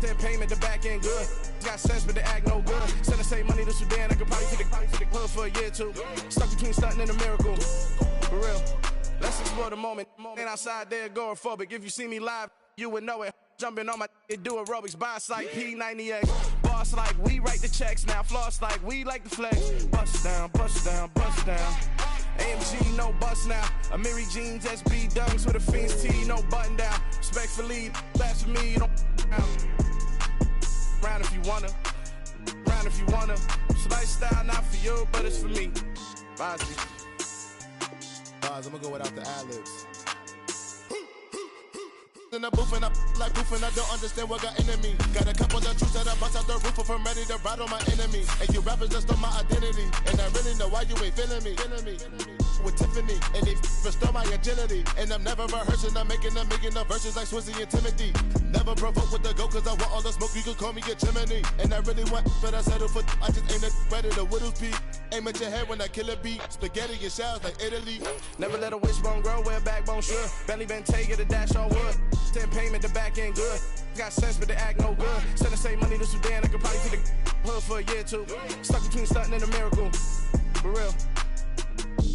Then payment, the back end good. Got sense, but they act no good. Send the same money to Sudan, I could probably take the hood for a year or two. Stuck between stunting and a miracle. For real. Let's explore the moment. Ain't outside there agoraphobic. If you see me live, you would know it. Jumping on my do aerobics, boss like P90X. Boss like we write the checks now. Floss like we like the flex. Bust down, bust down, bust down. AMG, no bust now. Amiri jeans, SB dunks with a Fiends T, no button down. Respectfully, last for me, you don't down. Round if you wanna, round if you wanna. It's lifestyle, not for you, but it's for me. Bosley. Bars, I'm gonna go without the ad-libs. In the booth and I like proof and I don't understand what got into me. Got a couple of truths that I bust out the roof if I'm ready to ride on my enemy. And you rappers just on my identity. And I really know why you ain't feeling me. With Tiffany, and they restore my agility. And I'm never rehearsing, I'm making a million of verses like Swizzy and Timothy. Never provoke with the go, cause I want all the smoke, you can call me a chimney. And I really want, but I settle for, I just ain't ready to whittles peak. Aim at your head when I kill a beat. Spaghetti and shells like Italy. Never let a wishbone grow where a backbone should. Bentley Bentay, get a dash on wood. Then payment, the back end good. Got sense, but they act no good. Send the same money to Sudan, I could probably take the hood for a year or two. Stuck between stunting and a miracle. For real.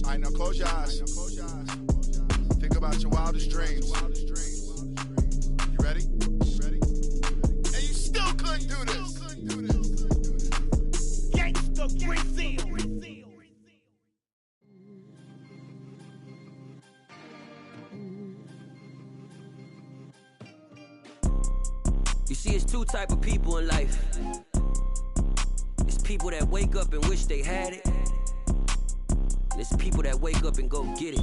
All right, now close your eyes. Think about your wildest dreams. You ready? And you still couldn't do this. Gangsta Brazil. You see, it's two type of people in life. It's people that wake up and wish they had it. And it's people that wake up and go get it.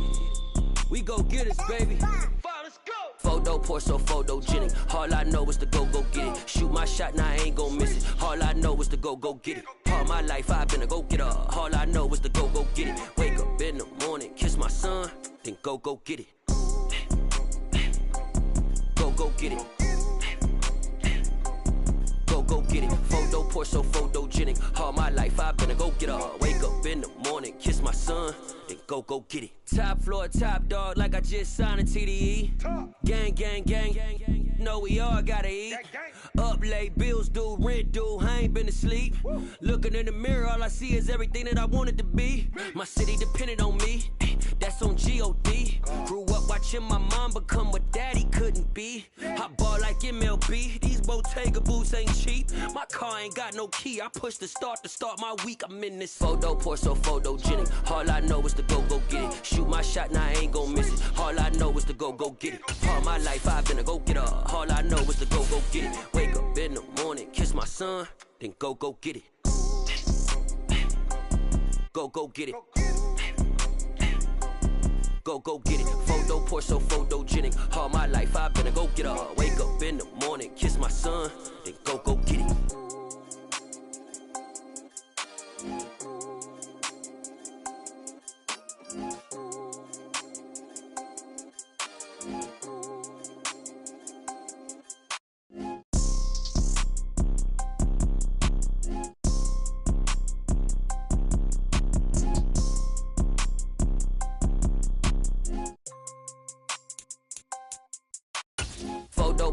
We go get it, baby. Let's go. Photo pour so photogenic. All I know is to go get it. Shoot my shot, now I ain't gon' miss it. All I know is to go get it. All my life I've been a go-getter. All I know is to go get it. Wake up in the morning, kiss my son, then go get it. Go get it. Go get it. Photo pour so photogenic. All my life I've been a go-getter. Wake up in the morning, kiss my son, then go get it. Top floor, top dog, like I just signed a TDE. Gang. Know we all gotta eat. Up late, bills due, rent due, I ain't been asleep. Looking in the mirror, all I see is everything that I wanted to be. My city depended on me, that's on G.O.D. Grew up watching my mom become what daddy couldn't be. I ball like MLB, these Bottega boots ain't cheap. My car ain't got no key, I push the start to start my week. I'm in this photo pour so photogenic. All I know is to go get it. Shoot my shot, now I ain't gon' miss it. All I know is to go get it. All my life I've been a go-getter. All I know is to go get it. Wake up in the morning, kiss my son, then go get it. Go get it. Go get it. Photo pour so photogenic. All my life I've been a go-getter. Wake up in the morning, kiss my son, then go get it.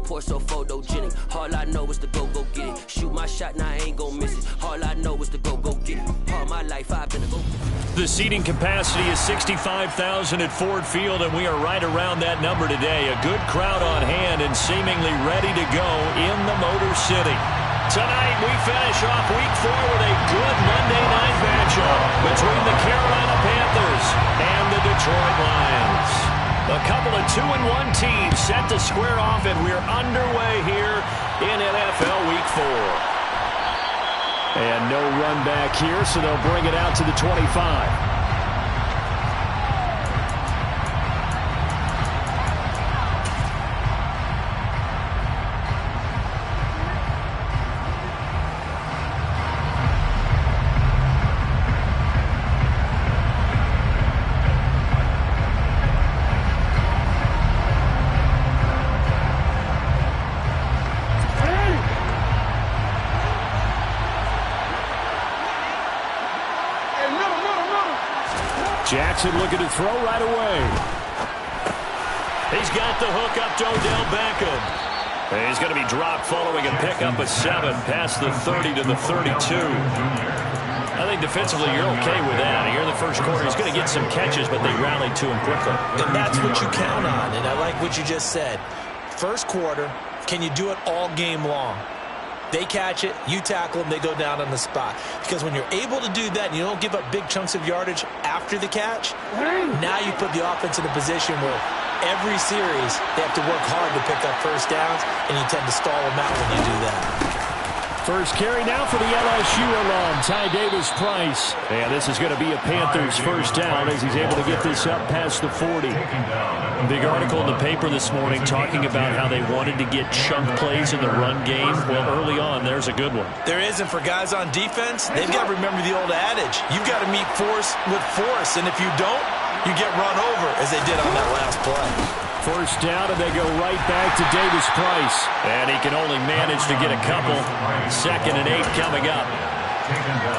Pour so photogenic. All I know is to go get it. Shoot my shot, now I ain't gon' miss it. All I know is to go get it. All my life I've been a go. The seating capacity is 65,000 at Ford Field, and we are right around that number today. A good crowd on hand and seemingly ready to go in the Motor City. Tonight we finish off Week 4 with a good Monday night matchup between the Carolina Panthers and the Detroit Lions. A couple of 2-1 teams set to square off, and we're underway here in NFL Week 4. And no run back here, so they'll bring it out to the 25. Jackson looking to throw right away. He's got the hook up to Odell Beckham. And he's going to be dropped following a pickup of 7 past the 30 to the 32. I think defensively you're okay with that. Here in the first quarter, he's going to get some catches, but they rallied to him quickly. And that's what you count on, and I like what you just said. First quarter, can you do it all game long? They catch it, you tackle them, they go down on the spot. Because when you're able to do that and you don't give up big chunks of yardage after the catch, now you put the offense in a position where every series they have to work hard to pick up first downs, and you tend to stall them out when you do that. First carry now for the LSU alum, Ty Davis-Price. And this is going to be a Panthers first down as he's able to get this up past the 40. Big article in the paper this morning talking about how they wanted to get chunk plays in the run game. Well, early on, there's a good one. There is, and for guys on defense, they've got to remember the old adage. You've got to meet force with force, and if you don't, you get run over, as they did on that last play. First down, and they go right back to Davis-Price. And he can only manage to get a couple. 2nd and 8 coming up.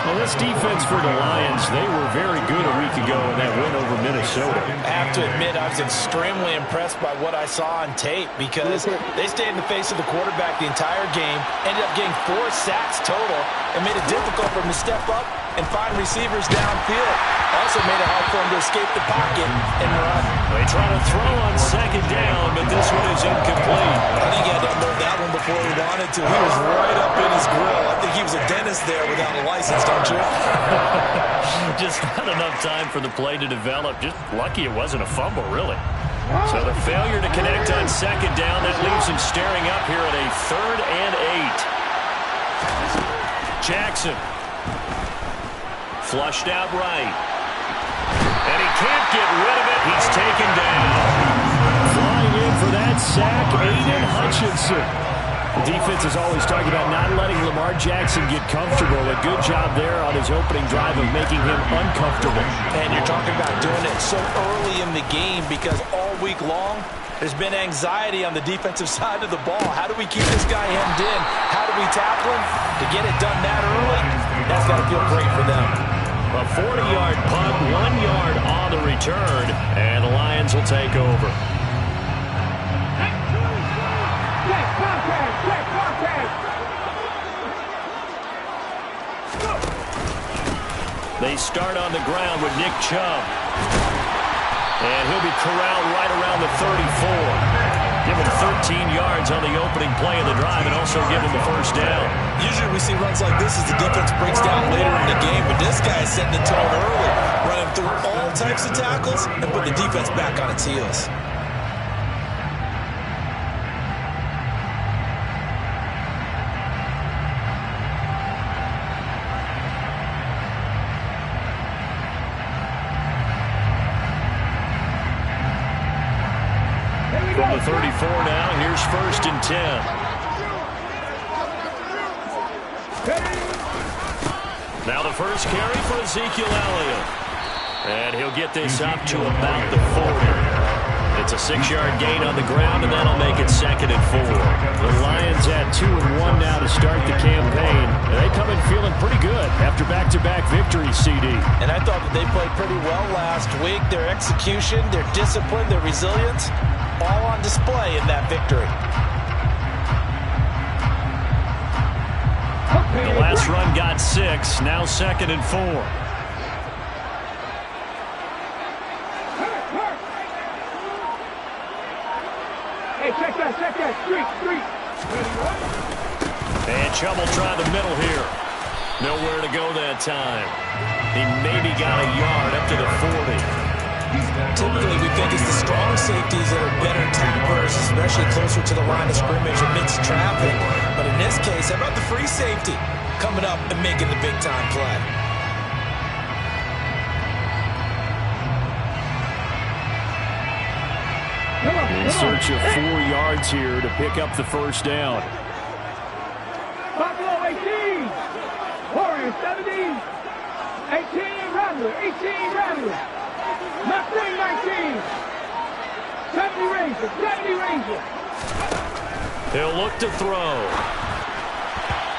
Well, this defense for the Lions, they were very good a week ago in that win over Minnesota. I have to admit, I was extremely impressed by what I saw on tape because they stayed in the face of the quarterback the entire game, ended up getting 4 sacks total, and made it difficult for him to step up and find receivers downfield. Also made it hard for him to escape the pocket and run. They try to throw on 2nd down, but this one is incomplete. I think he had to unload that one before he wanted to. He was right up in his grill. I think he was a dentist there without a license, don't you? Just not enough time for the play to develop. Just lucky it wasn't a fumble, really. So the failure to connect on 2nd down, that leaves him staring up here at a 3rd and 8. Jackson. Flushed out right. And he can't get rid of it. He's taken down. Flying in for that sack, Aiden Hutchinson. The defense is always talking about not letting Lamar Jackson get comfortable. A good job there on his opening drive of making him uncomfortable. And you're talking about doing it so early in the game because all week long, there's been anxiety on the defensive side of the ball. How do we keep this guy hemmed in? How do we tackle him? To get it done that early, that's got to feel great for them. A 40-yard punt, 1 yard on the return, and the Lions will take over. They start on the ground with Nick Chubb. And he'll be corralled right around the 34. Give him 13 yards on the opening play of the drive and also give him the first down. Usually we see runs like this as the defense breaks down later in the game, but this guy is setting the tone early, running through all types of tackles and put the defense back on its heels. From the 34 now, here's 1st and 10. Now the first carry for Ezekiel Elliott. And he'll get this up to about the 40. It's a 6-yard gain on the ground, and that'll make it 2nd and 4. The Lions at 2-1 now to start the campaign. And they come in feeling pretty good after back-to-back victories, CD. And I thought that they played pretty well last week. Their execution, their discipline, their resilience, all on display in that victory. The last run got 6, now 2nd and 4. Hey, check that, street. And Chubb will try the middle here. Nowhere to go that time. He maybe got a yard up to the 40. Typically, we think it's the strong safeties that are better tacklers, especially closer to the line of scrimmage amidst traffic. But in this case, how about the free safety coming up and making the big-time play? In search of 4 yards here to pick up the first down. Buffalo 18, Warriors 17, 18 Rattler, 18 Rattler, Mustang 19, 70 Ranger. He'll look to throw.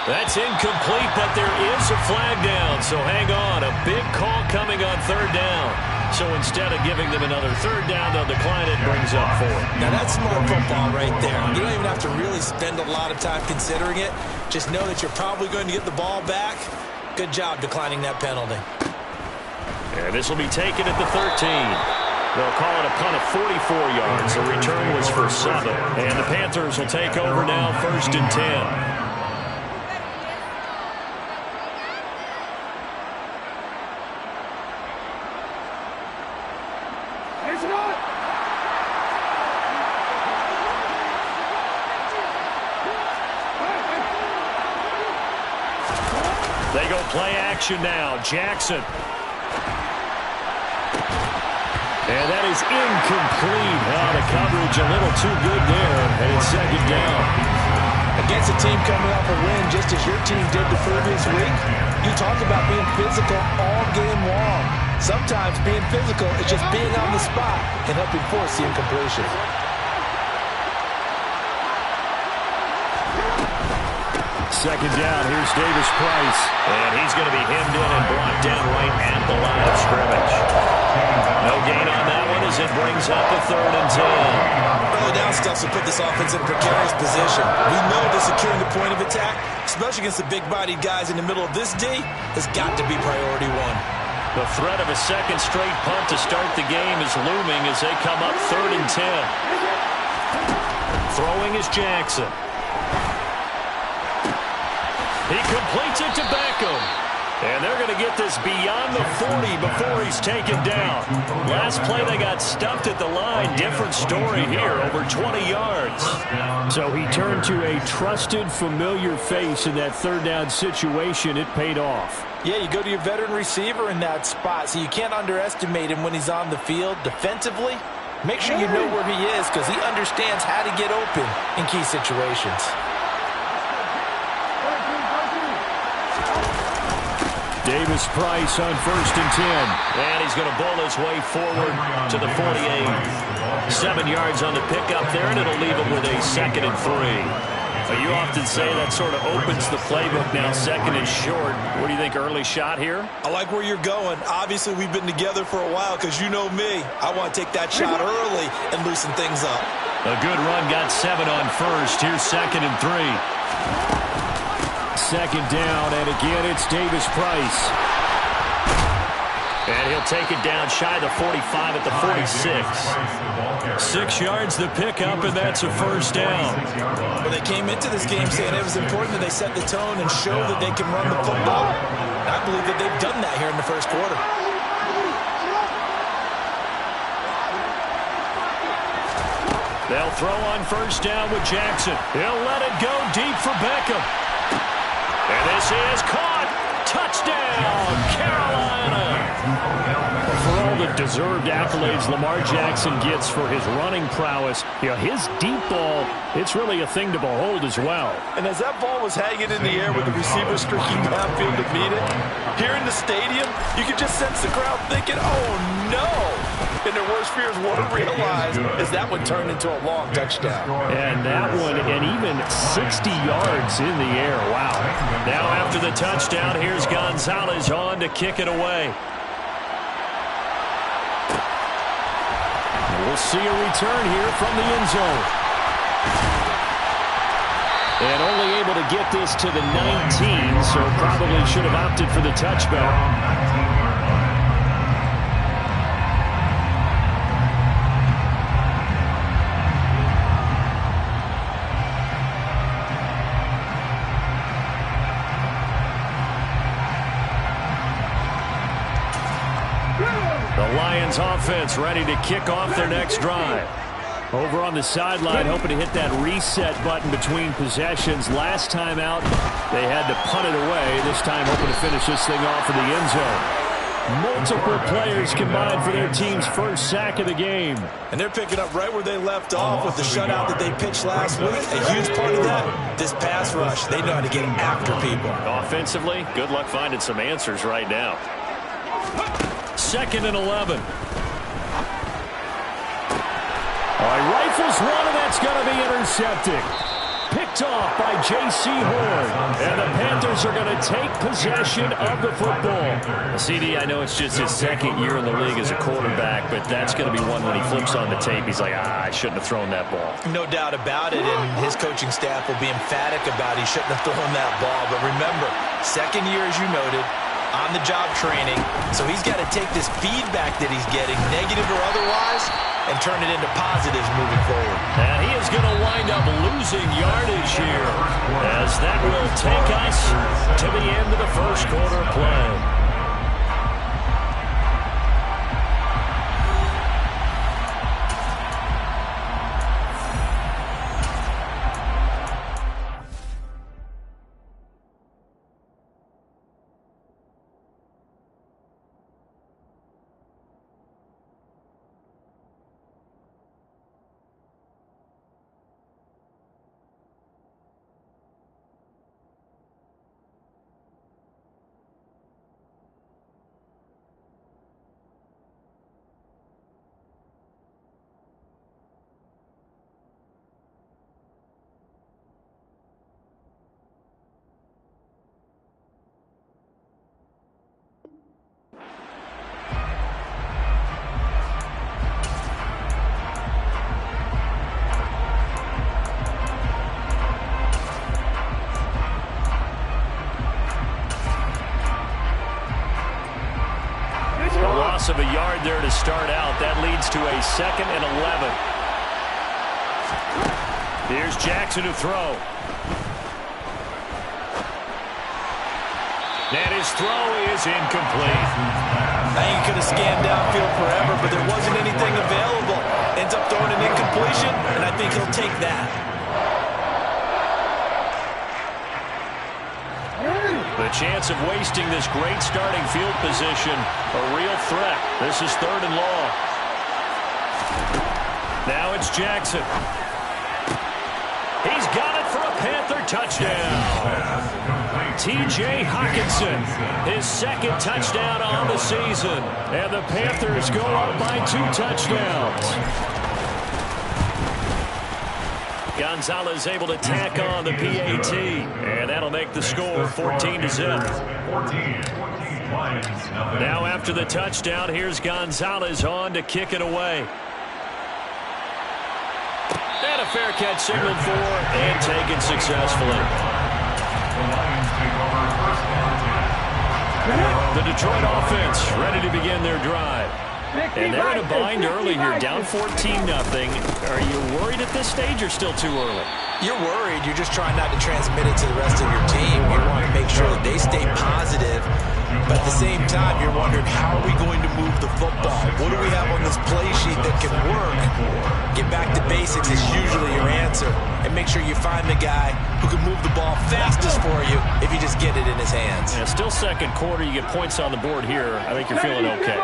That's incomplete, but there is a flag down, so hang on. A big call coming on 3rd down. So instead of giving them another third down, they'll decline it and brings up 4. Now that's smart football right there. You don't even have to really spend a lot of time considering it. Just know that you're probably going to get the ball back. Good job declining that penalty. And this will be taken at the 13. They'll call it a punt of 44 yards. The return was for 7. And the Panthers will take over now, 1st and 10. They go play action now. Jackson. And that is incomplete. The coverage a little too good there. And it's 2nd down. Against a team coming off a win just as your team did the previous week, you talk about being physical all game long. Sometimes being physical is just being on the spot and helping force the incompletion. Second down, here's Davis Price. And he's going to be hemmed in and brought down right at the line of scrimmage. No gain on that one as it brings up a 3rd and 10. Early down stuff will put this offense in a precarious position. We know that securing the point of attack, especially against the big-bodied guys in the middle of this D, has got to be priority 1. The threat of a second straight punt to start the game is looming as they come up 3rd and 10. Throwing is Jackson. He completes it to Beckham. And they're going to get this beyond the 40 before he's taken down. Last play, they got stuffed at the line. Different story here, over 20 yards. So he turned to a trusted, familiar face in that 3rd down situation. It paid off. Yeah, you go to your veteran receiver in that spot, so you can't underestimate him when he's on the field defensively. Make sure you know where he is because he understands how to get open in key situations. Davis Price on 1st and 10. And he's going to bowl his way forward to the 48. 7 yards on the pickup there, and it'll leave him with a 2nd and 3. You often say that sort of opens the playbook now, 2nd and short. What do you think, early shot here? I like where you're going. Obviously, we've been together for a while because you know me. I want to take that shot early and loosen things up. A good run, got 7 on 1st. Here's 2nd and 3. 2nd down, and again, it's Davis Price. And he'll take it down shy of the 45 at the 46. 6 yards the pickup, and that's a 1st down. Well, they came into this game saying it was important that they set the tone and show that they can run the football. And I believe that they've done that here in the 1st quarter. They'll throw on 1st down with Jackson. He'll let it go deep for Beckham. And this is caught. Touchdown, Carolina. For all the deserved accolades Lamar Jackson gets for his running prowess, his deep ball, it's really a thing to behold as well. And as that ball was hanging in the air with the receiver streaking downfield to meet it, here in the stadium, you could just sense the crowd thinking, oh, no. And their worst fears won't realize as that one turned into a long touchdown. And that one, and even 60 yards in the air. Wow. Now after the touchdown, here's Gonzalez on to kick it away. We'll see a return here from the end zone. And only able to get this to the 19, so probably should have opted for the touchback. The Lions offense ready to kick off their next drive. Over on the sideline, hoping to hit that reset button between possessions. Last time out, they had to punt it away. This time, hoping to finish this thing off in the end zone. Multiple players combined for their team's first sack of the game. And they're picking up right where they left off with the shutout that they pitched last week. A huge part of that, this pass rush. They know how to get after people. Offensively, good luck finding some answers right now. 2nd and 11. All right, rifles one, and that's going to be intercepted. Picked picked off by J.C. Horn. And the Panthers are going to take possession of the football. CD, I know it's just his second year in the league as a quarterback, but that's going to be one when he flips on the tape. He's like, I shouldn't have thrown that ball. No doubt about it, and his coaching staff will be emphatic about he shouldn't have thrown that ball. But remember, second year, as you noted, on-the-job training, so he's got to take this feedback that he's getting, negative or otherwise, and turn it into positives moving forward. And he is going to wind up losing yardage here, as that will take us to the end of the first quarter of play. Of a yard there to start out. That leads to a 2nd and 11. Here's Jackson to throw. And his throw is incomplete. Now you could have scanned downfield forever, but there wasn't anything available. Ends up throwing an incompletion, and I think he'll take that. The chance of wasting this great starting field position, a real threat. This is 3rd and long. Now it's Jackson. He's got it for a Panther touchdown. T.J. Hockenson, his 2nd touchdown on the season. And the Panthers go up by 2 touchdowns. Gonzalez able to tack on the PAT, and that'll make the score 14-0. Now after the touchdown, here's Gonzalez on to kick it away. And a fair catch signaled for and taken successfully. The Detroit offense ready to begin their drive. And they're in a bind early here, down 14-0. Are you worried at this stage or still too early? You're worried. You're just trying not to transmit it to the rest of your team. You want to make sure that they stay positive. But at the same time, you're wondering, how are we going to move the football? What do we have on this play sheet that can work? Get back to basics is usually your answer. And make sure you find the guy who can move the ball fastest for you if you just get it in his hands. Yeah, still second quarter. You get points on the board here. I think you're feeling okay.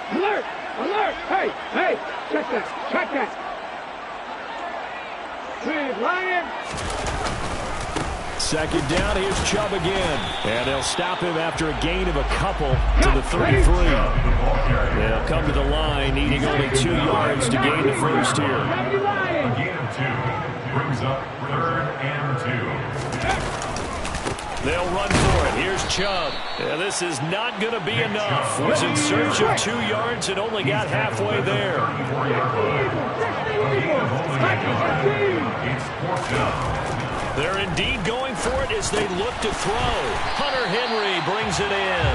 Alert! Alert! Hey! Hey! Check that! Check that! Big Lion! 2nd down, here's Chubb again. And they'll stop him after a gain of a couple to the 33. They'll come to the line, needing only 2 yards to gain the first here. A gain of 2 brings up 3rd and 2. They'll run for it. Here's Chubb. Yeah, this is not going to be enough. Was in search of 2 yards and only got halfway there. They're indeed going for it as they look to throw. Hunter Henry brings it in.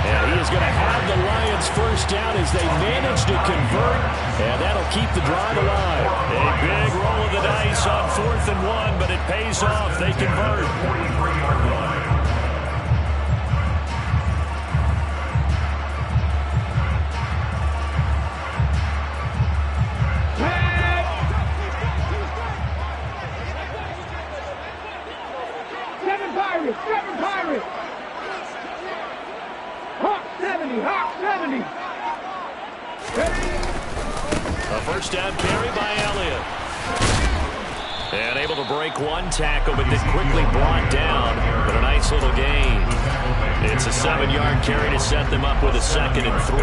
And he is going to have the Lions first down as they manage to convert. And that'll keep the drive alive. A big roll of the dice on 4th and 1, but it pays off. They convert. Seven Pirates! Hawk 70! Hawk 70! A first down carry by Elliott. And able to break 1 tackle, but then quickly brought down. But a nice little gain. It's a 7-yard carry to set them up with a 2nd and 3.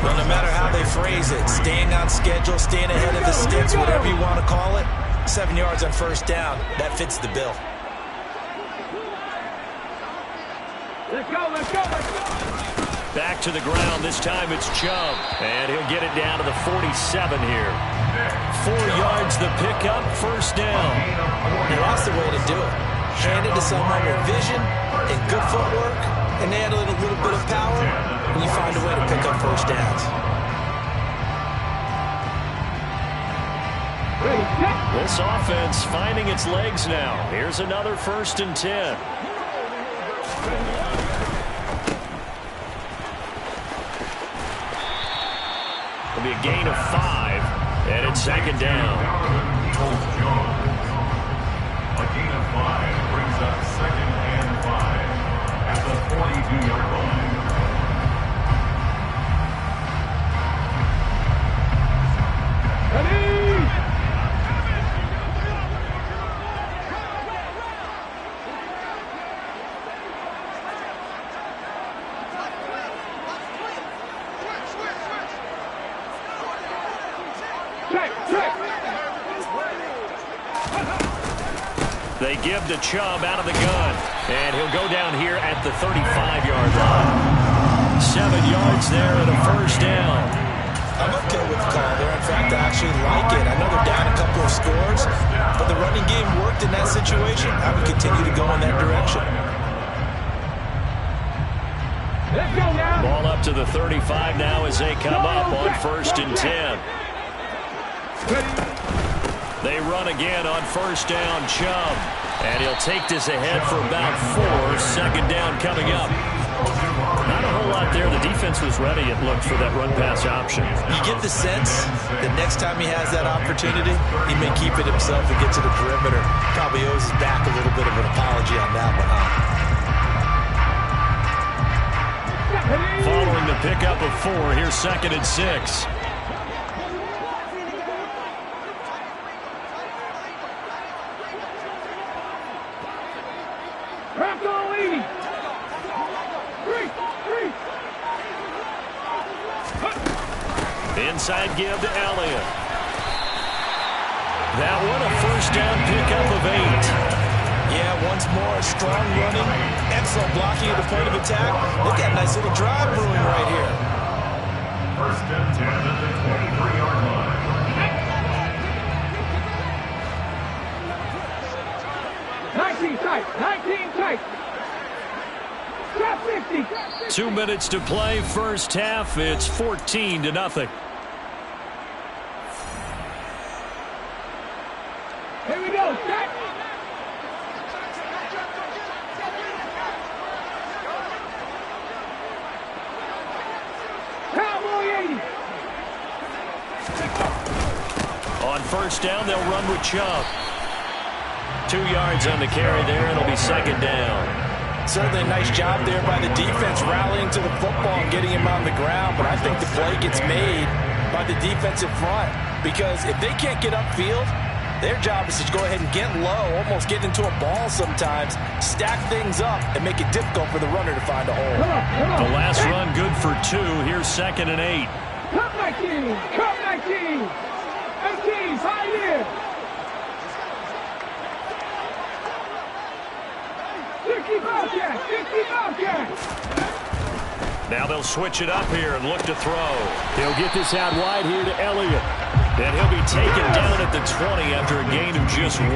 Well, no matter how they phrase it, staying on schedule, staying ahead of the sticks, whatever you want to call it, 7 yards on first down, that fits the bill. Let's go, let's go, let's go. Back to the ground. This time it's Chubb. And he'll get it down to the 47 here. 4 yards the pickup, first down. Now that's the way to do it. Hand it to someone with vision and good footwork, and add a little bit of power, and you find a way to pick up first downs. This offense finding its legs now. Here's another 1st and 10. It'll be a gain of 5, and it's 2nd down. A gain of 5 brings up 2nd and 5 at the 42-yard line. They give to Chubb out of the gun, and he'll go down here at the 35-yard line. 7 yards there and a first down. I'm okay with the call there. In fact, I actually like it. I know they're down a couple of scores, but the running game worked in that situation. I would continue to go in that direction. Let's go now. Ball up to the 35 now as they come up on 1st and 10. They run again on first down, Chubb. And he'll take this ahead for about 4. 2nd down coming up. Not a whole lot there. The defense was ready, it looked, for that run-pass option. You get the sense that next time he has that opportunity, he may keep it himself and get to the perimeter. Probably owes his back a little bit of an apology on that one, huh? Following the pickup of 4, here's 2nd and 6. Inside give to Elliott. That one a first down pickup of 8. Yeah, once more, strong running, excellent blocking at the point of attack. They've got a nice little drive brewing right here. 1st and 10 at the 23-yard line. 19 tight, 19 tight. 50. 2 minutes to play, first half. It's 14-0. Here we go, set. Cowboy 80. On first down, they'll run with Chubb. 2 yards on the carry there. It'll be 2nd down. Certainly a nice job there by the defense rallying to the football and getting him on the ground, but I think the play gets made by the defensive front, because if they can't get upfield, their job is to go ahead and get low, almost get into a ball sometimes, stack things up, and make it difficult for the runner to find a hole. The last run good for 2. Here's 2nd and 8. Come 19, come 19. 18, high here. 50 Bobcats, 50 Bobcats. Now they'll switch it up here and look to throw. He'll get this out wide here to Elliott. And he'll be taken down at the 20 after a gain of just 1. A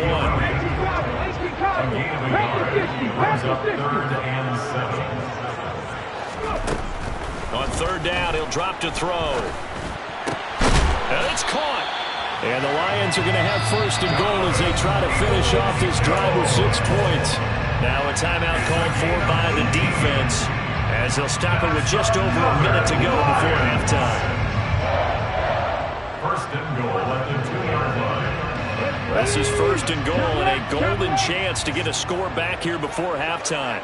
gain of a yard brings up 3rd and 7. On 3rd down, he'll drop to throw. And it's caught. And the Lions are going to have 1st and goal as they try to finish off this drive with 6 points. Now a timeout called for by the defense as they'll stop it with just over a minute to go before halftime. 1st and goal at the 2-yard line. This is 1st and goal and a golden chance to get a score back here before halftime.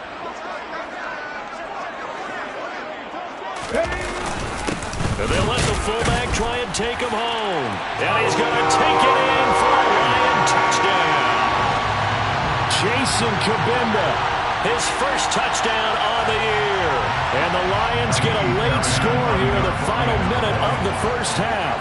And they'll let the fullback try and take him home. And he's going to take it in for a Lion touchdown. Jason Kabinda his first touchdown on the year. And the Lions get a late score here in the final minute of the first half.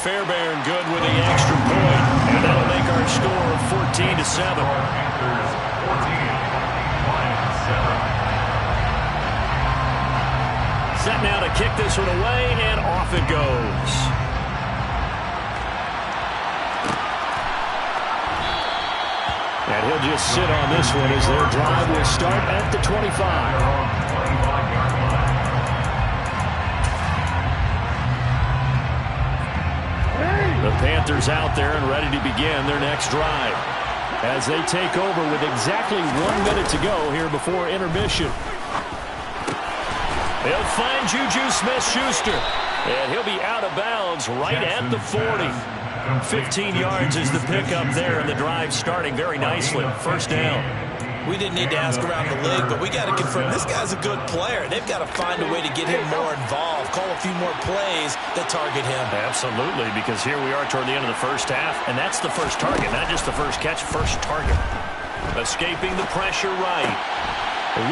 Fairbairn good with the extra point, and that'll make our score 14-7. Panthers 14, Lions 7. Set now to kick this one away, and off it goes. And he'll just sit on this one as their drive will start at the 25. The Panthers out there and ready to begin their next drive as they take over with exactly 1 minute to go here before intermission. He'll find Juju Smith-Schuster, and he'll be out of bounds right at the 40. 15 yards is the pickup there, and the drive starting very nicely. First down. We didn't need to ask around the league, but we got to confirm this guy's a good player. They've got to find a way to get him more involved, call a few more plays that target him. Absolutely, because here we are toward the end of the first half, and that's the first target, not just the first catch, first target. Escaping the pressure right.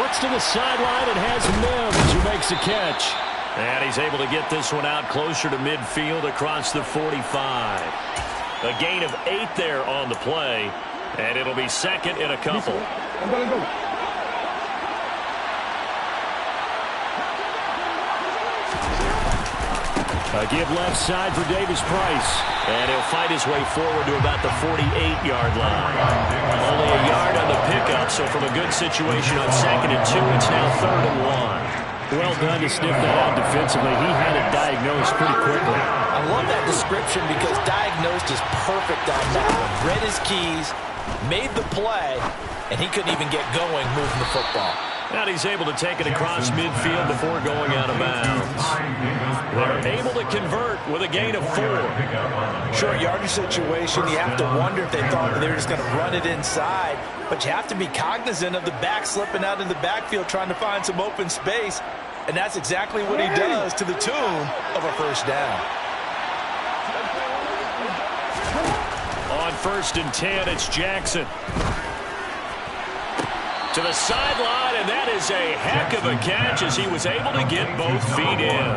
Looks to the sideline and has Mims who makes a catch. And he's able to get this one out closer to midfield across the 45. A gain of 8 there on the play, and it'll be second in a couple. A give left side for Davis Price. And he'll fight his way forward to about the 48-yard line. Only a yard on the pickup, so from a good situation on 2nd and 2, it's now 3rd and 1. Well done to sniff that out defensively. He had it diagnosed pretty quickly. I love that description because diagnosed is perfect on that one. Read his keys, made the play, and he couldn't even get going moving the football. And he's able to take it across midfield before going out of bounds. They're able to convert with a gain of 4. Short yardage situation, you have to wonder if they thought that they were just going to run it inside. But you have to be cognizant of the back slipping out in the backfield trying to find some open space. And that's exactly what he does to the tune of a first down. On 1st and 10, it's Jackson. To the sideline, and that is a heck of a catch as he was able to get both feet in.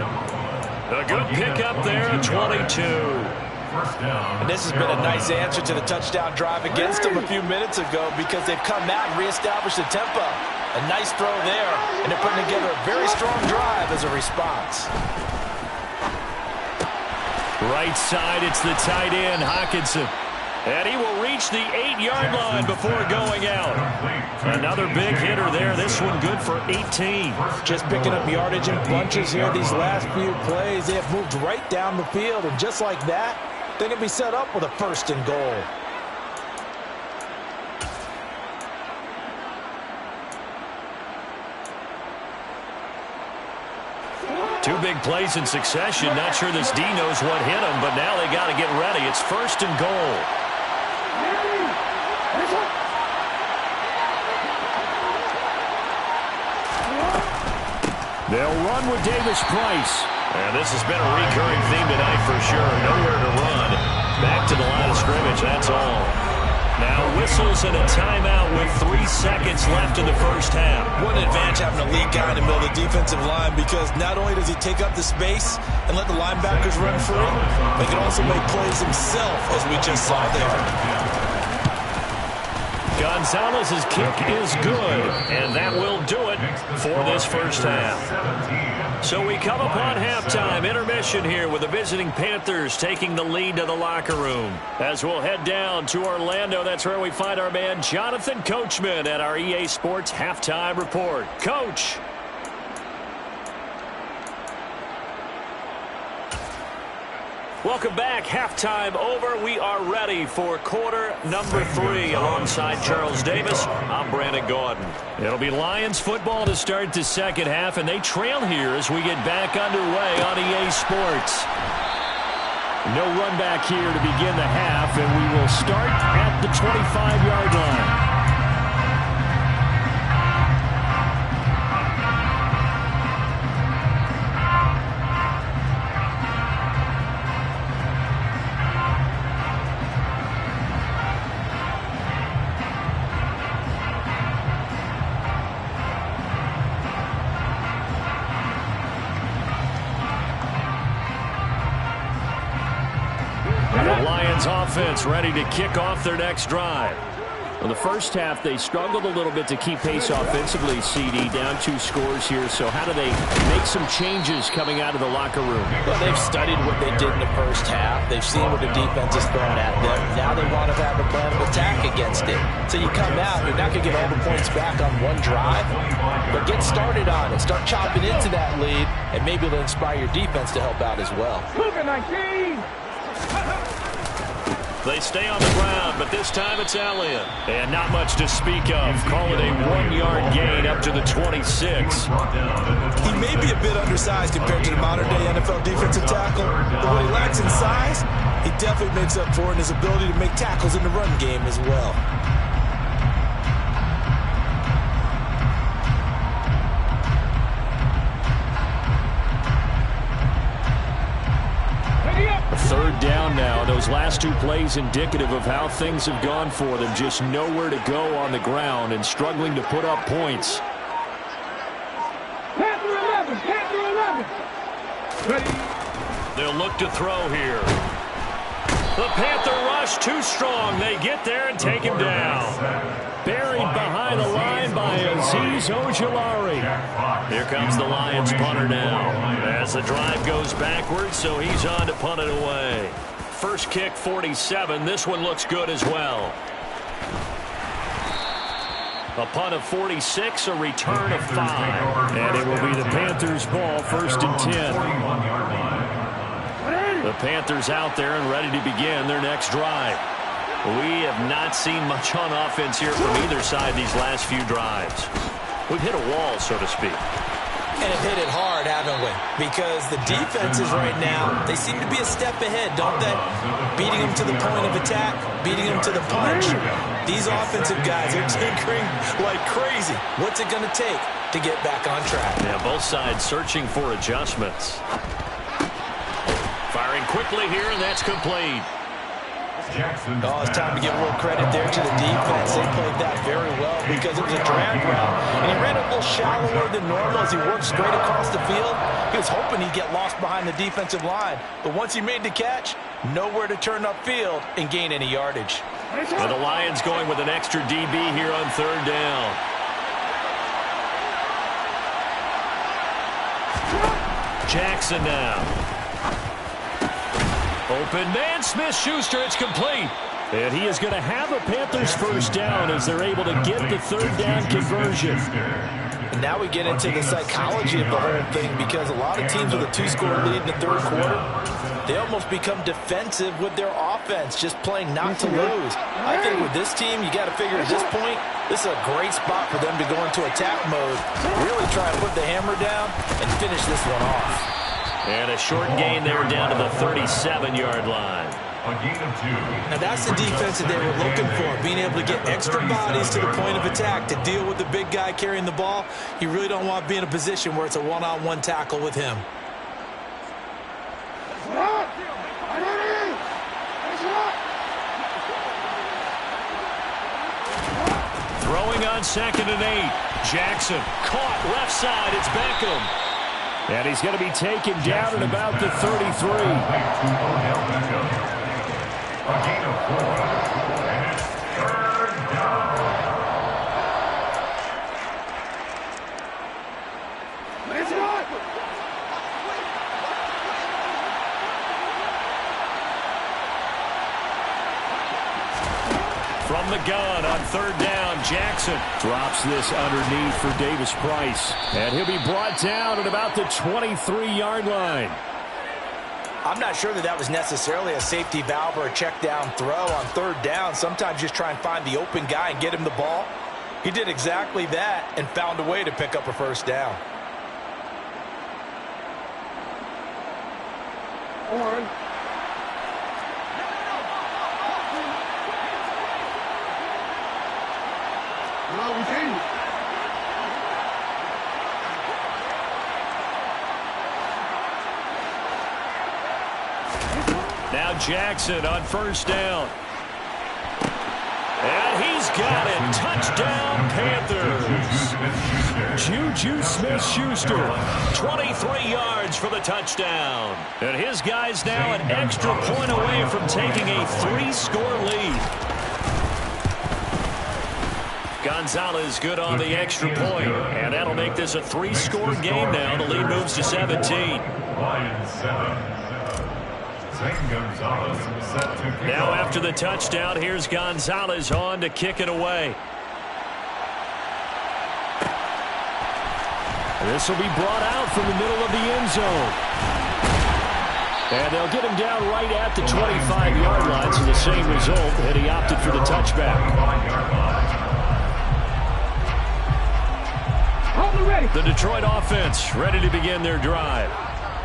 A good pickup there at 22. And this has been a nice answer to the touchdown drive against them a few minutes ago because they've come out and reestablished the tempo. A nice throw there, and they're putting together a very strong drive as a response. Right side, it's the tight end, Hockenson. And he will reach the 8-yard line before going out. Another big hitter there. This one good for 18. Just picking up yardage in bunches here these last few plays. They have moved right down the field, and just like that, they can be set up with a 1st and goal. Two big plays in succession. Not sure this D knows what hit him, but now they got to get ready. It's 1st and goal. They'll run with Davis Price. And this has been a recurring theme tonight for sure. Nowhere to run. Back to the line of scrimmage, that's all. Now whistles and a timeout with 3 seconds left in the first half. What an advantage having a lead guy in the middle of the defensive line because not only does he take up the space and let the linebackers run free, but he can also make plays himself, as we just saw there. Gonzalez's kick is good, and that will do it for this first half. So we come upon halftime, intermission here with the visiting Panthers taking the lead to the locker room. As we'll head down to Orlando, that's where we find our man Jonathan Coachman at our EA Sports Halftime Report. Coach. Welcome back. Halftime over. We are ready for quarter number 3. Alongside Charles Davis, I'm Brandon Gordon. It'll be Lions football to start the second half, and they trail here as we get back underway on EA Sports. No run back here to begin the half, and we will start at the 25-yard line. The Lions offense ready to kick off their next drive. In the first half, they struggled a little bit to keep pace offensively, CD, down 2 scores here. So how do they make some changes coming out of the locker room? Well, they've studied what they did in the first half. They've seen what the defense is throwing at them. Now they want to have a plan of attack against it. So you come out, you're not going to get all the points back on one drive, but get started on it. Start chopping into that lead, and maybe it'll inspire your defense to help out as well. 19! They stay on the ground, but this time it's Elliott. And not much to speak of. Call it a 1-yard gain up to the 26. He may be a bit undersized compared to the modern-day NFL defensive tackle, but what he lacks in size, he definitely makes up for in his ability to make tackles in the run game as well. Third down now. Those last 2 plays indicative of how things have gone for them. Just nowhere to go on the ground and struggling to put up points. Panther 11! Panther 11! Ready? They'll look to throw here. The Panther rush too strong. They get there and take him down. Buried behind the line by Azeez Ojulari. Here comes the Lions punter now. As the drive goes backwards, so he's on to punt it away. First kick, 47. This one looks good as well. A punt of 46, a return of 5. And it will be the Panthers' ball, 1st and 10. The Panthers out there and ready to begin their next drive. We have not seen much on offense here from either side these last few drives. We've hit a wall, so to speak. And have hit it hard, haven't we? Because the defenses right now, they seem to be a step ahead, don't they? Beating them to the point of attack, beating them to the punch. These offensive guys are tinkering like crazy. What's it going to take to get back on track? Yeah, both sides searching for adjustments. Firing quickly here, and that's complete. Oh, it's time to give a little credit there to the defense. They played that very well because it was a drag route, and he ran a little shallower than normal as he worked straight across the field. He was hoping he'd get lost behind the defensive line, but once he made the catch, nowhere to turn upfield and gain any yardage. And the Lions going with an extra DB here on 3rd down. Jackson now. Open man, Smith-Schuster, it's complete. And he is going to have a Panthers first down as they're able to get the 3rd down conversion. And now we get into the psychology of the whole thing because a lot of teams with a 2-score lead in the 3rd quarter, they almost become defensive with their offense, just playing not to lose. I think with this team, you got to figure at this point, this is a great spot for them to go into attack mode, really try and put the hammer down and finish this one off. And a short gain there down to the 37-yard line. Now that's the defense that they were looking for, being able to get extra bodies to the point of attack to deal with the big guy carrying the ball. You really don't want to be in a position where it's a one-on-one tackle with him. Throwing on 2nd and 8. Jackson caught left side. It's Beckham. And he's going to be taken down at about the 33. A gain of 4, and it's 3rd down. From the gun on 3rd down, Jackson drops this underneath for Davis Price. And he'll be brought down at about the 23-yard line. I'm not sure that was necessarily a safety valve or a check down throw on 3rd down. Sometimes just try and find the open guy and get him the ball. He did exactly that and found a way to pick up a first down. Horn. Now Jackson on 1st down. And he's got it. Touchdown, Panthers. Juju Smith-Schuster, 23 yards for the touchdown. And his guys now an extra point away from taking a 3-score lead. Gonzalez good on the extra point, and that'll make this a 3-score game now. The lead moves to 17. Lions 7. Now after the touchdown, here's Gonzalez on to kick it away. This will be brought out from the middle of the end zone. And they'll get him down right at the 25-yard line, so the same result, and he opted for the touchback. The Detroit offense ready to begin their drive.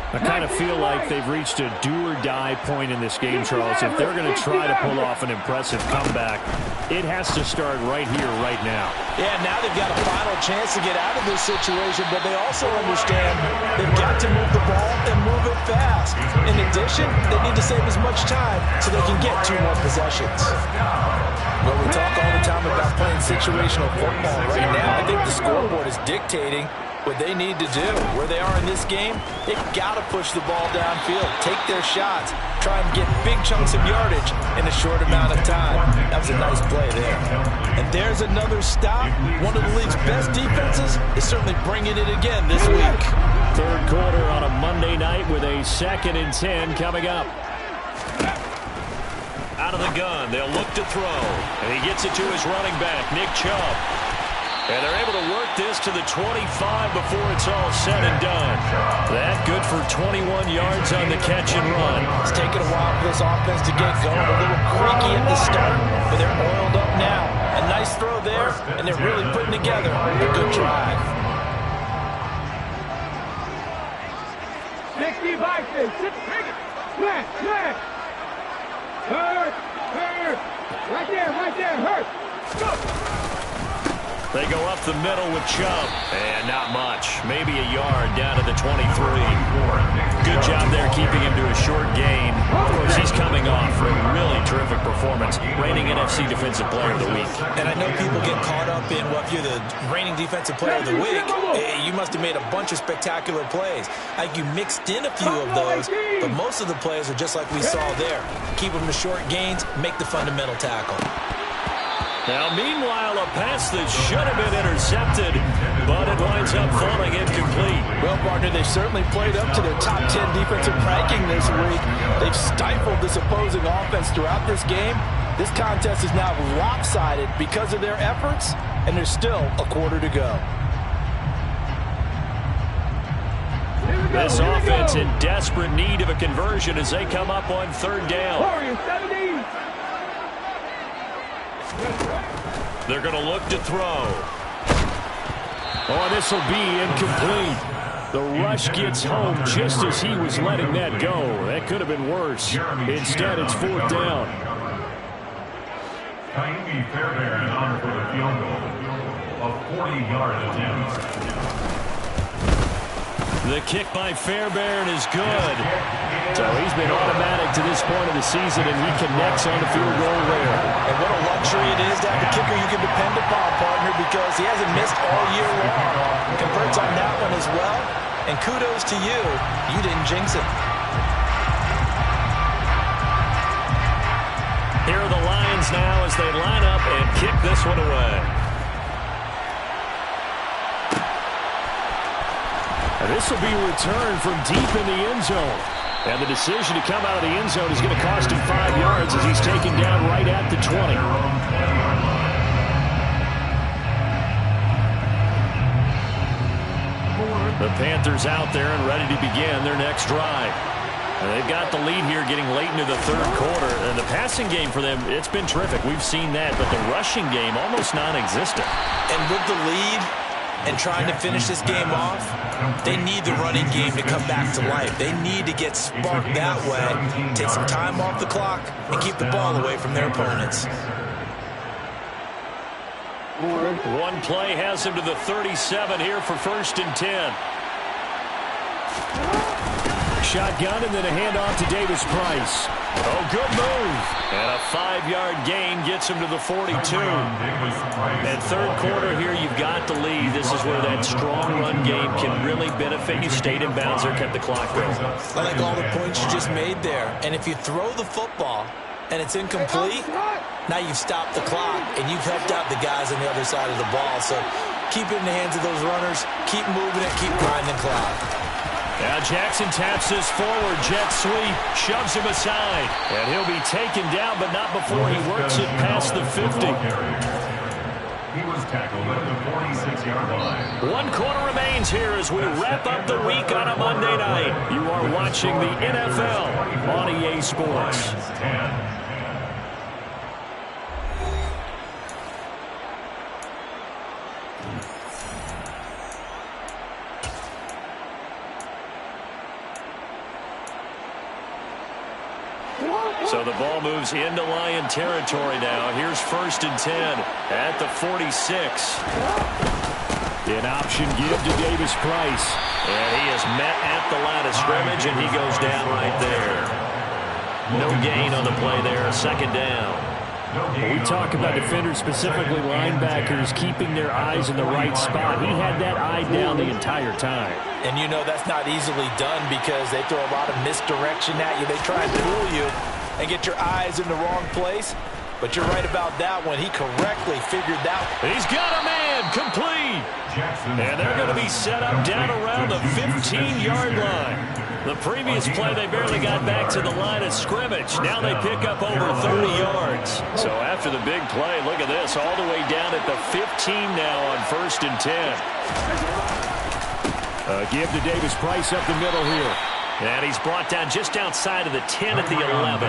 I kind of feel like they've reached a do-or-die point in this game, Charles. If they're going to try to pull off an impressive comeback, it has to start right here, right now. Yeah, now they've got a final chance to get out of this situation, but they also understand they've got to move the ball and move it fast. In addition, they need to save as much time so they can get 2 more possessions. Well, we talk all the time about playing situational football. Right now, I think the scoreboard is dictating what they need to do. Where they are in this game, they've got to push the ball downfield, take their shots, try and get big chunks of yardage in a short amount of time. That was a nice play there. And there's another stop. One of the league's best defenses is certainly bringing it again this week. Third quarter on a Monday night with a 2nd and 10 coming up. Out of the gun, they'll look to throw. And he gets it to his running back, Nick Chubb. And they're able to work this to the 25 before it's all said and done. That good for 21 yards on the catch and run. It's taken a while for this offense to get going. A little creaky at the start, but they're oiled up now. A nice throw there, and they're really putting together a good drive. 60 boxes. Smash. Hurt. Right there. Hurt. Go. They go up the middle with Chubb. And not much. Maybe a yard down to the 23. Good job there keeping him to a short gain. Of course, he's coming off a really terrific performance. Reigning NFC Defensive Player of the Week. And I know people get caught up in, well, if you're the reigning Defensive Player of the Week, you must have made a bunch of spectacular plays. Like you mixed in a few of those, but most of the plays are just like we saw there. Keep them to short gains, make the fundamental tackle. Now, meanwhile, a pass that should have been intercepted, but it winds up falling incomplete. Well, partner, they've certainly played up to their top 10 defensive ranking this week. They've stifled this opposing offense throughout this game. This contest is now lopsided because of their efforts, and there's still a quarter to go. This offense in desperate need of a conversion as they come up on 3rd down. They're going to look to throw. Oh, this will be incomplete. The rush gets home just as he was letting that go. That could have been worse. Instead, it's 4th down. Kaimi Fairbairn on for the field goal. A 40-yard attempt. The kick by Fairbairn is good. So he's been automatic to this point of the season, and he connects on the field goal there. And what a luxury it is to have a kicker you can depend upon, partner, because he hasn't missed all year long. Converts on that one as well. And kudos to you. You didn't jinx it. Here are the Lions now as they line up and kick this one away. And this will be returned from deep in the end zone. And the decision to come out of the end zone is going to cost him 5 yards as he's taken down right at the 20. The Panthers out there and ready to begin their next drive. And they've got the lead here getting late into the 3rd quarter. And the passing game for them, it's been terrific. We've seen that, but the rushing game almost non-existent. And with the lead and trying to finish this game off, they need the running game to come back to life. They need to get sparked that way, take some time off the clock, and keep the ball away from their opponents. One play has him to the 37 here for 1st and 10. shotgun, and then a handoff to Davis Price. Oh, good move. And a 5-yard gain gets him to the 42. And third quarter here, you've got the lead. This is where that strong run game can really benefit you. Stayed in bounds there, kept the clock going. I like all the points you just made there. And if you throw the football and it's incomplete, now you've stopped the clock and you've helped out the guys on the other side of the ball. So keep it in the hands of those runners. Keep moving it. Keep grinding the clock. Now Jackson taps this forward. Jet sweep. Shoves him aside. And he'll be taken down, but not before he works it past the 50. He was tackled at the 46-yard line. 1 quarter remains here as we wrap up the week on a Monday night. You are watching the NFL on EA Sports. So the ball moves into Lion territory now. Here's 1st and 10 at the 46. An option give to Davis Price. And he is met at the line of scrimmage, and he goes down right there. No gain on the play there. 2nd down. When we talk about defenders, specifically linebackers, keeping their eyes in the right spot. He had that eye down the entire time. And you know that's not easily done because they throw a lot of misdirection at you. They try and fool you and get your eyes in the wrong place. But you're right about that one. He correctly figured that. He's got a man complete. And they're going to be set up down around the 15-yard line. The previous play, they barely got back to the line of scrimmage. Now they pick up over 30 yards. So after the big play, look at this, all the way down at the 15 now on 1st and 10. Give to Davis Price up the middle here. And he's brought down just outside of the 10 at the 11.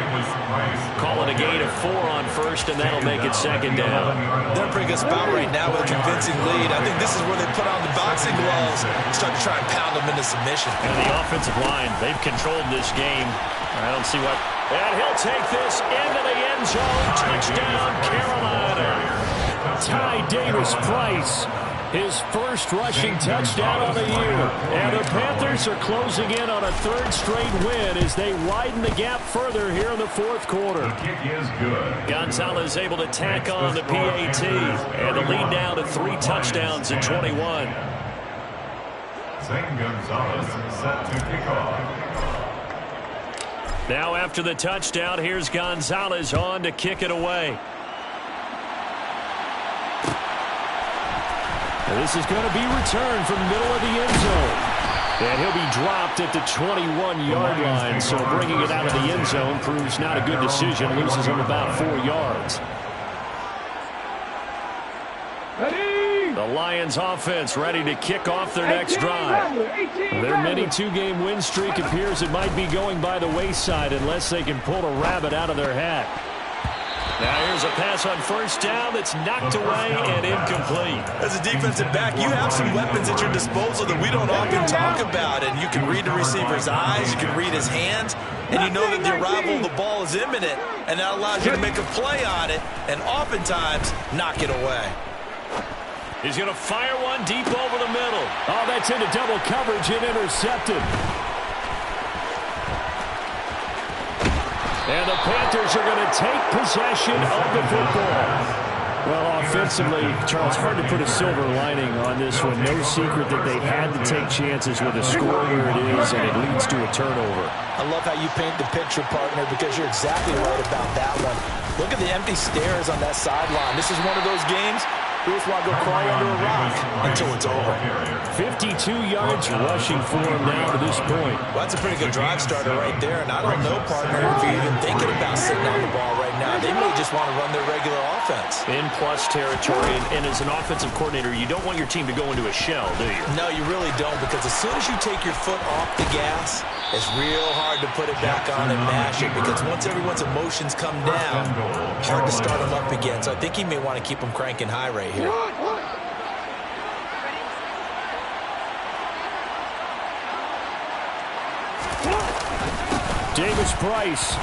Calling a gain of 4 on 1st, and that'll make it 2nd down. They're in a pretty good spot right now with a convincing lead. I think this is where they put on the boxing gloves and start to try and pound them into submission. And the offensive line, they've controlled this game. I don't see what. And he'll take this into the end zone. Touchdown, Carolina. Ty Davis Price. His first rushing touchdown of the year. And the Panthers are closing in on a 3rd straight win as they widen the gap further here in the 4th quarter. The kick is good. Gonzalez able to tack on the PAT. And the lead now to 3 touchdowns at 21. Zane Gonzalez set to kick off. Now after the touchdown, here's Gonzalez on to kick it away. This is going to be returned from the middle of the end zone. And he'll be dropped at the 21-yard line. So bringing it out of the end zone proves not a good decision. Loses him about 4 yards. The Lions offense ready to kick off their next drive. Their mini 2-game win streak appears it might be going by the wayside unless they can pull a rabbit out of their hat. Now here's a pass on 1st down that's knocked away and incomplete. As a defensive back, you have some weapons at your disposal that we don't often talk about. And you can read the receiver's eyes, you can read his hands, and you know that the arrival of the ball is imminent. And that allows you to make a play on it and oftentimes knock it away. He's going to fire one deep over the middle. Oh, that's into double coverage and intercepted. And the Panthers are going to take possession of the football. Well, offensively, Charles, hard to put a silver lining on this one. No secret that they had to take chances with a score where it is, and it leads to a turnover. I love how you paint the picture, partner, because you're exactly right about that one. Look at the empty stares on that sideline. This is one of those games we just want to go crawl under a rock until it's over. 52 yards rushing for him now to this point. Well, that's a pretty good drive starter right there. And I don't know, partner, if you're even thinking about sitting on the ball right now. They may just want to run their regular offense. In plus territory, and as an offensive coordinator, you don't want your team to go into a shell, do you? No, you really don't, because as soon as you take your foot off the gas, it's real hard to put it back on and mash it, because once everyone's emotions come down, hard to start them up again. So I think he may want to keep them cranking high right here. Davis Price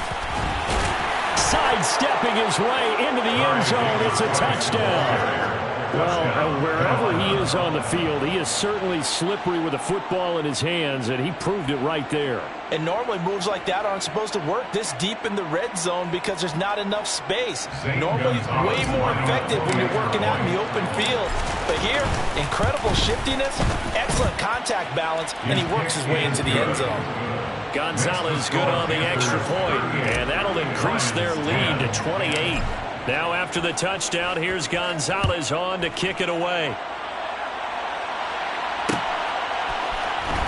sidestepping his way into the end zone. It's a touchdown. Well, wherever he is on the field, he is certainly slippery with a football in his hands, and he proved it right there. And normally moves like that aren't supposed to work this deep in the red zone because there's not enough space. Normally way more effective when you're working out in the open field. But here, incredible shiftiness, excellent contact balance, and he works his way into the end zone. Gonzalez good on the extra point, and that'll increase their lead to 28. Now after the touchdown, here's Gonzalez on to kick it away.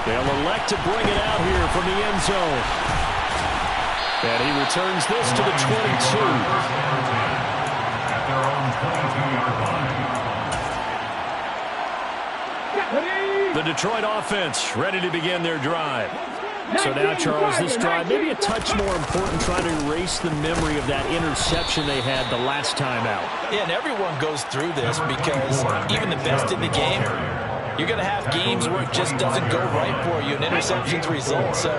They'll elect to bring it out here from the end zone. And he returns this to the 22. At their own 22-yard line. The Detroit offense ready to begin their drive. So now, Charles, this drive maybe a touch more important, trying to erase the memory of that interception they had the last time out. Yeah, and everyone goes through this because even the best in the game, you're going to have games where it just doesn't go right for you and interceptions result. So,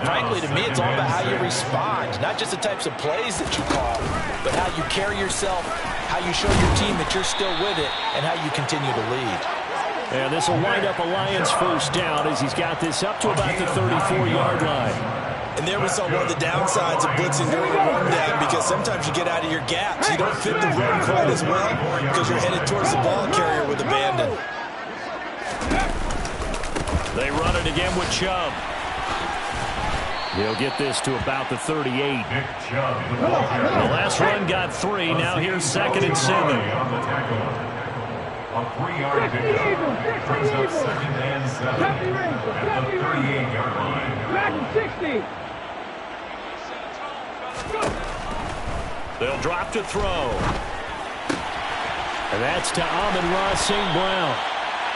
frankly, to me, it's all about how you respond, not just the types of plays that you call, but how you carry yourself, how you show your team that you're still with it, and how you continue to lead. And this will wind up a Lions first down as he's got this up to about the 34-yard line. And there we saw one of the downsides of blitzing during the rundown because sometimes you get out of your gaps. You don't fit the run quite as well because you're headed towards the ball carrier with abandon. They run it again with Chubb. He'll get this to about the 38. Nick Chubb. The last run got 3. Now here's 2nd and 7. A 3-yard pickup brings up 2nd and 7 at the 38-yard line. Back in 60. They'll drop to throw. And that's to Amon-Ra St. Brown.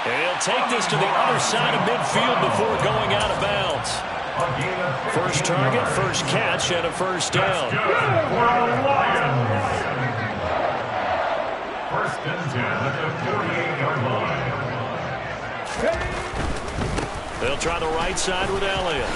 And he'll take this to the other side of midfield before going out of bounds. First target, first catch, and a first down. First and 10 at the 48-yard line. They'll try the right side with Elliott.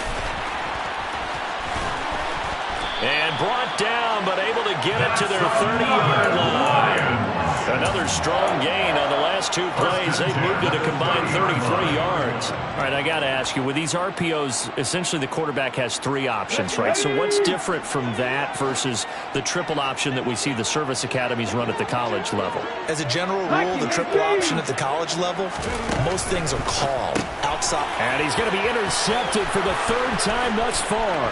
And brought down, but able to get it to their 30-yard line. Another strong gain on the last 2 plays. They've moved it a combined 33 yards. All right, I got to ask you, with these RPOs, essentially the quarterback has 3 options, right? So what's different from that versus the triple option that we see the service academies run at the college level? As a general rule, the triple option at the college level, most things are called outside. And he's going to be intercepted for the 3rd time thus far.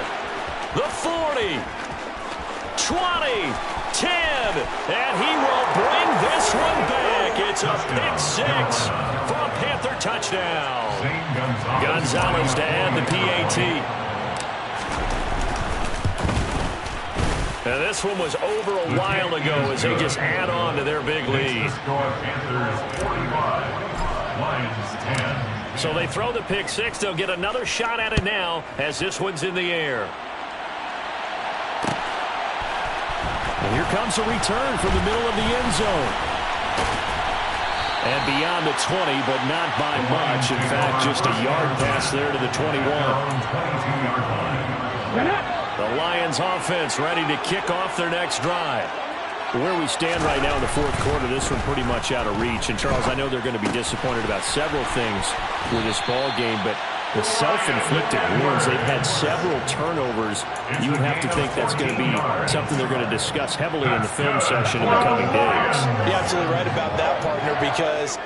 The 40, 20, 10, and he will bring this one back. It's a pick 6 for a Panther touchdown. Gonzalez to add the PAT. And this one was over a while ago as they just add on to their big lead. Panthers 45, Lions 10. So they throw the pick 6. They'll get another shot at it now as this one's in the air. And here comes a return from the middle of the end zone. And beyond the 20, but not by much. In fact, just a yard pass there to the 21. The Lions offense ready to kick off their next drive. Where we stand right now in the 4th quarter, this one pretty much out of reach. And, Charles, I know they're going to be disappointed about several things with this ball game, but the self-inflicted wounds, they've had several turnovers. You would have to think that's going to be something they're going to discuss heavily in the film session in the coming days. You're absolutely right about that, partner, because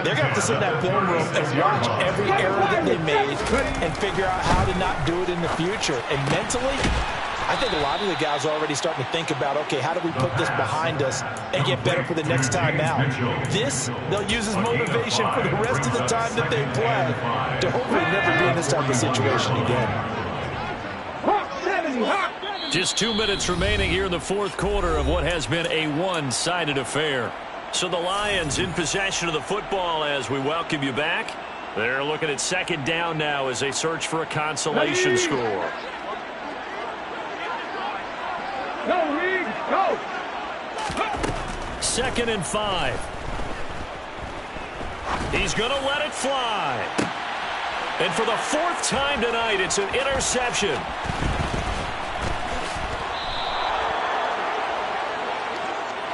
they're going to have to sit in that film room and watch every error that they made and figure out how to not do it in the future. And mentally, I think a lot of the guys are already starting to think about, okay, how do we put this behind us and get better for the next time out? This, they'll use as motivation for the rest of the time that they play to hopefully never be in this type of situation again. Just 2 minutes remaining here in the 4th quarter of what has been a one-sided affair. So the Lions in possession of the football as we welcome you back. They're looking at 2nd down now as they search for a consolation score. Go, Reed, go! 2nd and 5. He's going to let it fly. And for the 4th time tonight, it's an interception.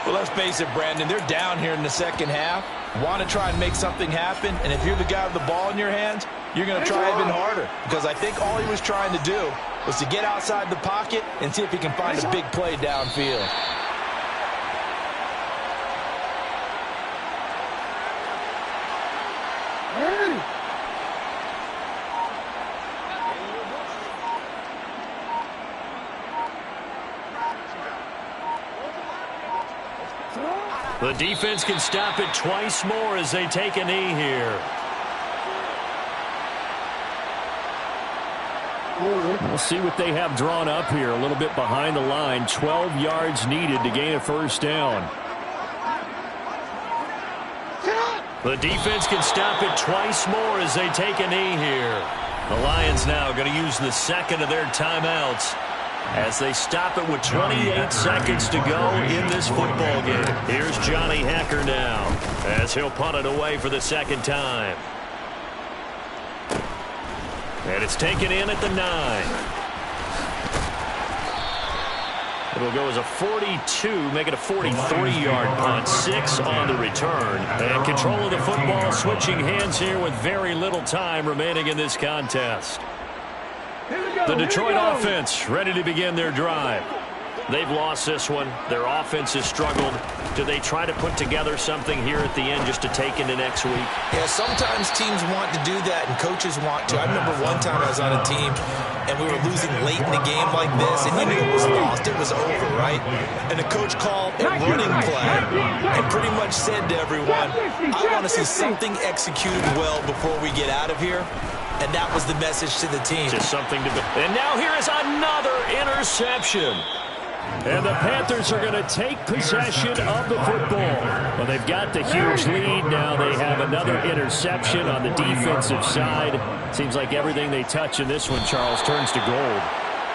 Well, let's face it, Brandon, they're down here in the 2nd half. Want to try and make something happen, and if you're the guy with the ball in your hands, you're going to try even harder, because I think all he was trying to do was to get outside the pocket and see if he can find a big play downfield. The defense can stop it twice more as they take a knee here. We'll see what they have drawn up here. A little bit behind the line. 12 yards needed to gain a first down. The defense can stop it twice more as they take a knee here. The Lions now going to use the second of their timeouts as they stop it with 28 seconds to go in this football game. Here's Johnny Hacker now as he'll punt it away for the second time. And it's taken in at the 9. It'll go as a 42, make it a 43-yard punt. 6 on the return. And control of the football switching hands here with very little time remaining in this contest. The Detroit offense ready to begin their drive. They've lost this one. Their offense has struggled. Do they try to put together something here at the end just to take into next week? Yeah, sometimes teams want to do that and coaches want to. I remember one time I was on a team and we were losing late in the game like this, and you knew it was lost. It was over, right? And the coach called a running play and pretty much said to everyone, I want to see something executed well before we get out of here. And that was the message to the team. Just something to... And now here is another interception. And the Panthers are going to take possession of the football. Well, they've got the huge lead. Now they have another interception on the defensive side. Seems like everything they touch in this one, Charles, turns to gold.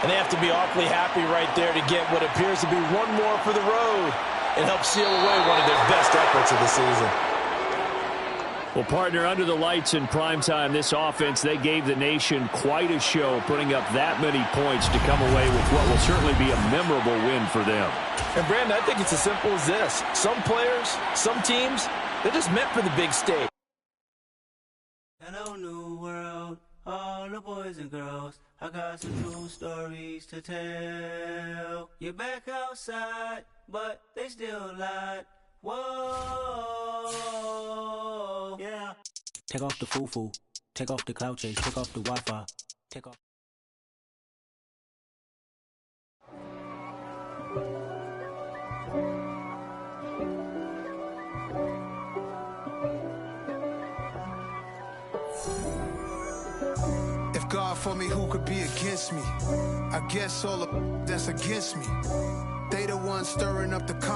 And they have to be awfully happy right there to get what appears to be one more for the road and help seal away one of their best efforts of the season. Well, partner, under the lights in primetime, this offense, they gave the nation quite a show, putting up that many points to come away with what will certainly be a memorable win for them. And, Brandon, I think it's as simple as this. Some players, some teams, they're just meant for the big stage. Hello, new world, all the boys and girls. I got some true stories to tell. You're back outside, but they still lied. Whoa, yeah. Take off the foo-foo, take off the cloud chase, take off the Wi-Fi, take off. If God for me, who could be against me? I guess all the that's against me. They the ones stirring up the